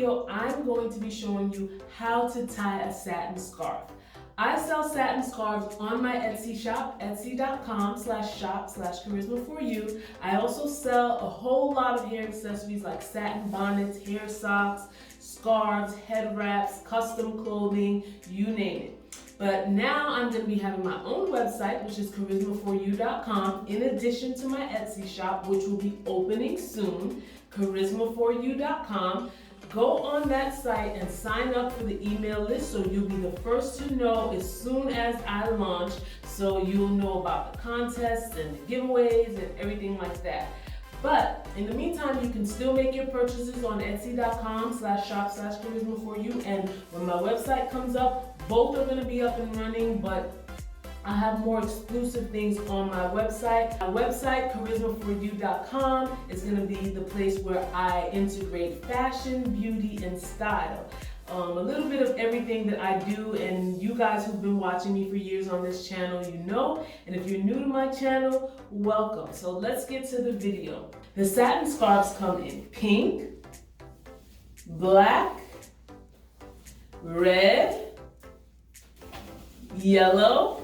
video, I'm going to be showing you how to tie a satin scarf. I sell satin scarves on my Etsy shop, etsy.com/shop/Kharyzma4you. I also sell a whole lot of hair accessories like satin bonnets, hair socks, scarves, head wraps, custom clothing, you name it. But now I'm going to be having my own website, which is Kharyzma4you.com, in addition to my Etsy shop, which will be opening soon, Kharyzma4you.com. Go on that site and sign up for the email list so you'll be the first to know as soon as I launch, so you'll know about the contests and the giveaways and everything like that. But in the meantime, you can still make your purchases on etsy.com/shop/Kharyzma4you, and when my website comes up, both are going to be up and running, but I have more exclusive things on my website. My website, Kharyzma4you.com, is going to be the place where I integrate fashion, beauty, and style. A little bit of everything that I do, and you guys who've been watching me for years on this channel, you know. And if you're new to my channel, welcome. So let's get to the video. The satin scarves come in pink, black, red, yellow,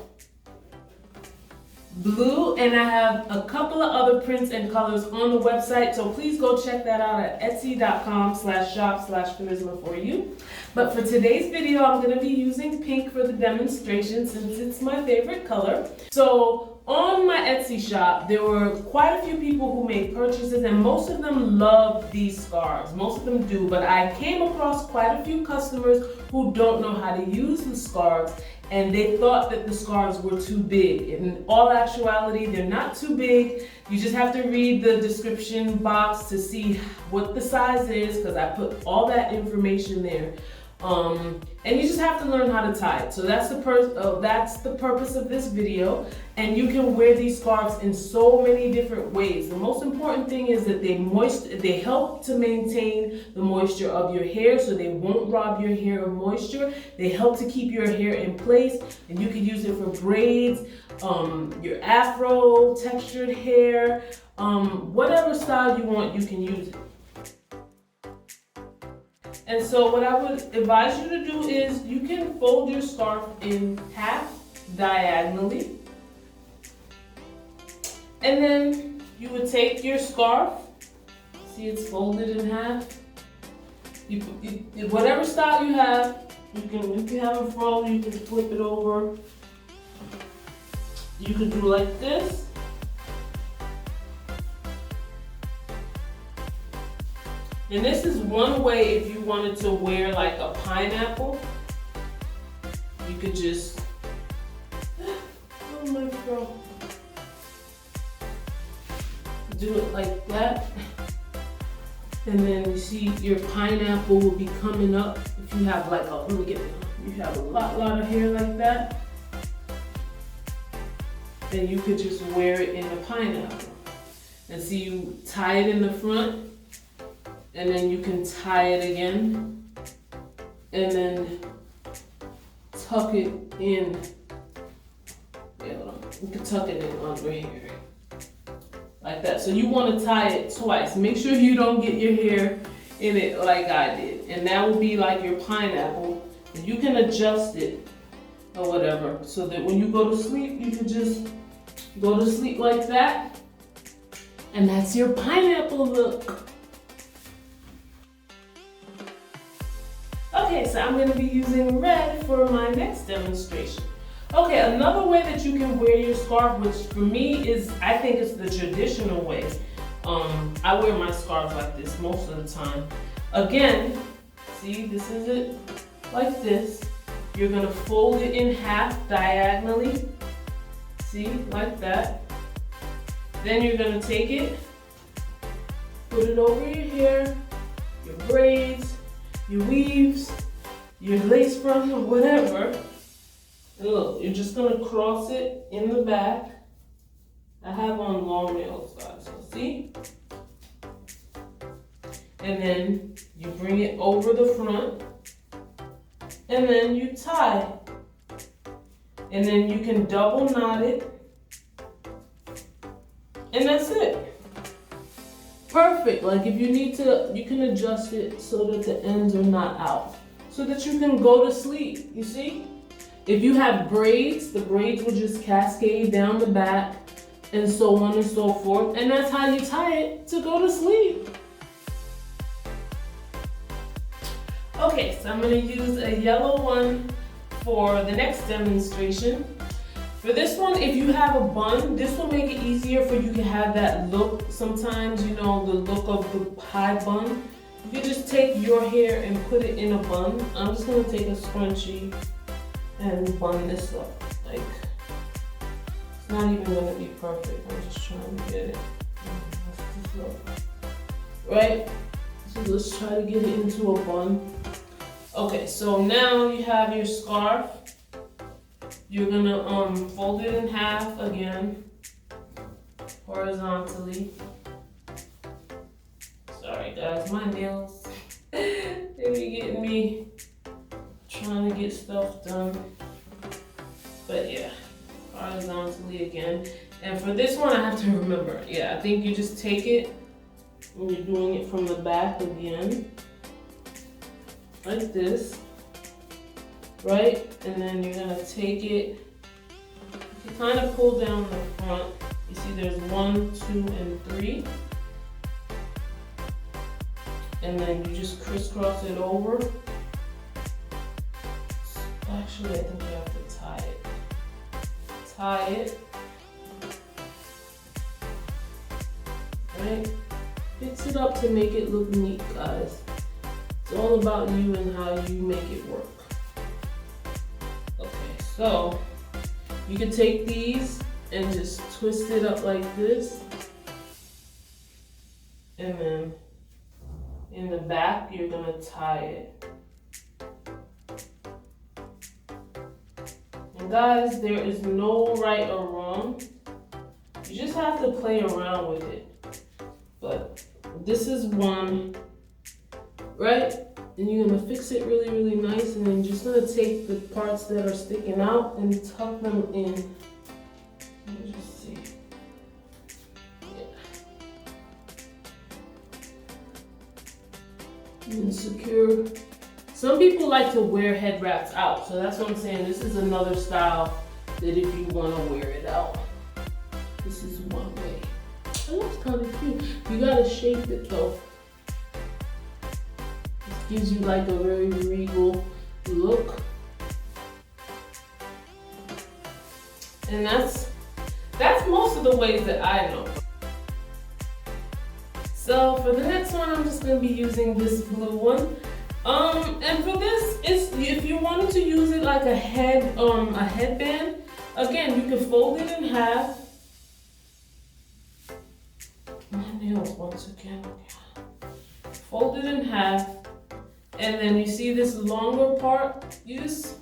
blue, and I have a couple of other prints and colors on the website, so please go check that out at etsy.com/shop/Kharyzma4you. But for today's video, I'm going to be using pink for the demonstration since it's my favorite color. So on my Etsy shop, there were quite a few people who made purchases, and most of them love these scarves. Most of them do, but I came across quite a few customers who don't know how to use the scarves, and they thought that the scarves were too big. In all actuality, they're not too big. You just have to read the description box to see what the size is, because I put all that information there. And you just have to learn how to tie it. So that's the purpose of this video. And you can wear these scarves in so many different ways. The most important thing is that they help to maintain the moisture of your hair, so they won't rob your hair of moisture. They help to keep your hair in place, and you can use it for braids, your afro, textured hair, whatever style you want, you can use it. And so what I would advise you to do is you can fold your scarf in half diagonally. And then you would take your scarf, see it's folded in half. Whatever style you have, you can have a fro, you can flip it over. You could do like this. And this is one way if you wanted to wear like a pineapple. You could just, oh my God. Do it like that. And then you see your pineapple will be coming up. If you have like you have a lot of hair like that, then you could just wear it in a pineapple. And see, you tie it in the front, and then you can tie it again, and then tuck it in. Yeah, you can tuck it in under here, like that. So you want to tie it twice. Make sure you don't get your hair in it like I did. And that will be like your pineapple. And you can adjust it or whatever, so that when you go to sleep, you can just go to sleep like that. And that's your pineapple look. Okay, so I'm going to be using red for my next demonstration. Okay, another way that you can wear your scarf, which for me is, I think it's the traditional way. I wear my scarves like this most of the time. Again, see, this is it like this. You're going to fold it in half diagonally. See, like that. Then you're going to take it, put it over your hair, your braids, your weaves, your lace front, or whatever. And look, you're just gonna cross it in the back. I have on long nails, guys, so see? And then you bring it over the front, and then you tie. And then you can double knot it, and that's it. perfect. Like if you need to, you can adjust it so that the ends are not out, so that you can go to sleep, you see? If you have braids, the braids will just cascade down the back and so on and so forth. And that's how you tie it to go to sleep. Okay, so I'm gonna use a yellow one for the next demonstration. For this one, if you have a bun, this will make it easier for you to have that look. Sometimes, you know, the look of the high bun. You can just take your hair and put it in a bun. I'm just gonna take a scrunchie and bun this up. Like, it's not even gonna be perfect. I'm just trying to get it. Right? So let's try to get it into a bun. Okay, so now you have your scarf. You're gonna fold it in half again, horizontally. Sorry guys, my nails, they be getting me trying to get stuff done. But yeah, horizontally again. And for this one, I have to remember, yeah, I think you just take it and you're doing it from the back again, like this. Right? And then you're gonna take it, you kind of pull down the front. You see there's 1, 2, and 3. And then you just crisscross it over. Actually, I think you have to tie it. Tie it. Right? Fix it up to make it look neat, guys. It's all about you and how you make it work. So you can take these and just twist it up like this. And then in the back, you're gonna tie it. And guys, there is no right or wrong. You just have to play around with it. But this is one, right? And you're gonna fix it really, really nice, and then you're just gonna take the parts that are sticking out and tuck them in. Let me just see. Yeah. And secure. Some people like to wear head wraps out, so that's what I'm saying. This is another style that if you wanna wear it out, this is one way. It looks kind of cute. You gotta shape it though. Gives you like a very regal look. And that's most of the ways that I know. So for the next one, I'm just gonna be using this blue one. And for this, if you wanted to use it like a headband, again, you can fold it in half. My nails once again. Fold it in half. And then you see this longer part, you just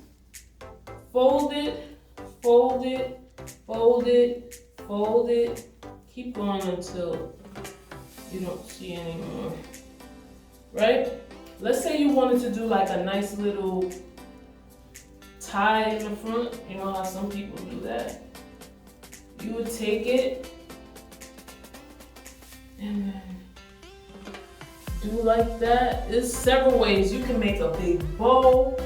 fold it, fold it, fold it, fold it. Keep going until you don't see anymore, right? Let's say you wanted to do like a nice little tie in the front. You know how some people do that? You would take it and then do like that. There's several ways. You can make a big bow.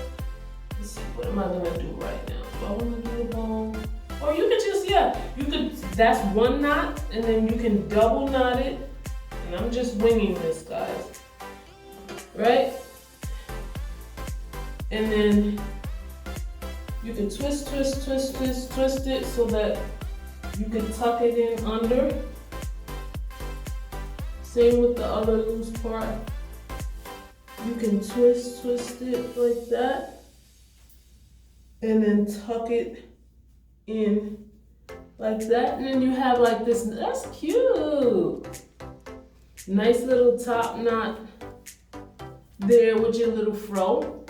Let's see, what am I gonna do right now? Do I wanna do a bow? Or you could just, yeah, you could, that's one knot, and then you can double knot it. And I'm just winging this, guys. Right? And then you can twist, twist, twist, twist, twist it so that you can tuck it in under. Same with the other loose part. You can twist, twist it like that. And then tuck it in like that. And then you have like this, that's cute. Nice little top knot there with your little fro.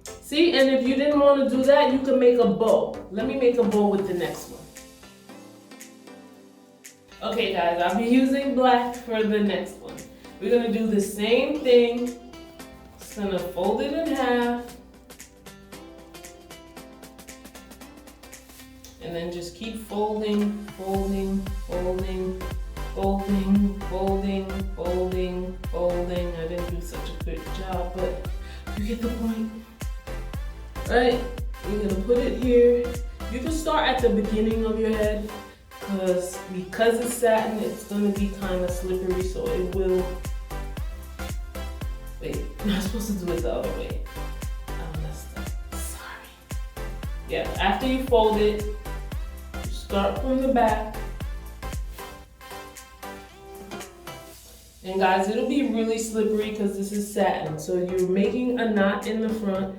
See, and if you didn't want to do that, you can make a bow. Let me make a bow with the next one. Okay guys, I'll be using black for the next one. We're gonna do the same thing. Just gonna fold it in half. And then just keep folding, folding, folding, folding, folding, folding, folding. I didn't do such a good job, but you get the point. Right? You're gonna put it here. You can start at the beginning of your head because it's satin, it's gonna be kind of slippery, so it will. Wait, I'm not supposed to do it the other way. I messed up. Sorry. Yeah, after you fold it, you start from the back. And guys, it'll be really slippery because this is satin. So you're making a knot in the front.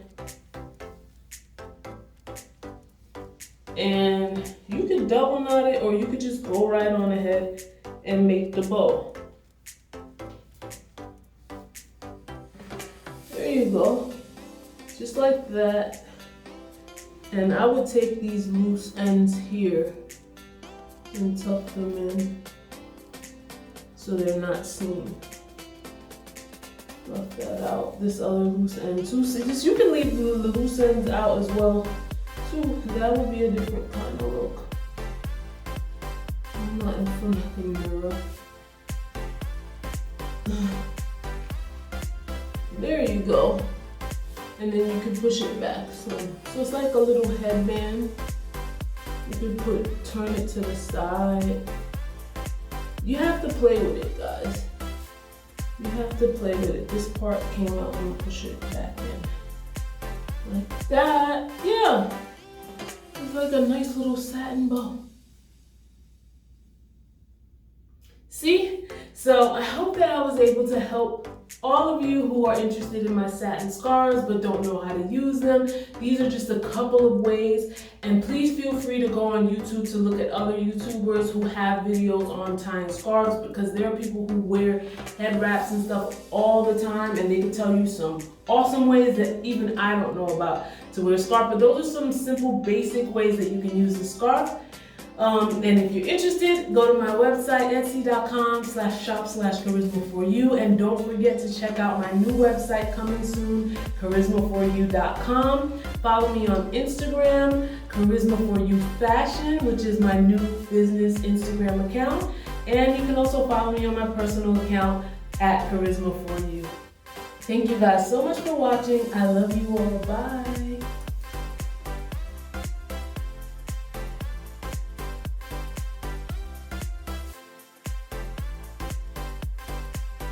And you could double knot it, or you could just go right on ahead and make the bow. There you go. Just like that. And I would take these loose ends here and tuck them in so they're not seen. Rough that out. This other loose end too. So just, you can leave the loose ends out as well too. That would be a different kind of look. I'm not in front of the mirror. There you go. And then you can push it back. So it's like a little headband. You can turn it to the side. You have to play with it, guys. You have to play with it. This part came out and push it back in. Like that. Yeah. It's like a nice little satin bow. See? So I hope that I was able to help all of you who are interested in my satin scarves but don't know how to use them. These are just a couple of ways, and please feel free to go on YouTube to look at other YouTubers who have videos on tying scarves, because there are people who wear head wraps and stuff all the time, and they can tell you some awesome ways that even I don't know about to wear a scarf. But those are some simple basic ways that you can use the scarf. And if you're interested, go to my website, etsy.com/shop/Kharyzma4you, and don't forget to check out my new website coming soon, Kharyzma4you.com. Follow me on Instagram, Kharyzma4you Fashion, which is my new business Instagram account, and you can also follow me on my personal account at Kharyzma4you. Thank you guys so much for watching. I love you all. Bye.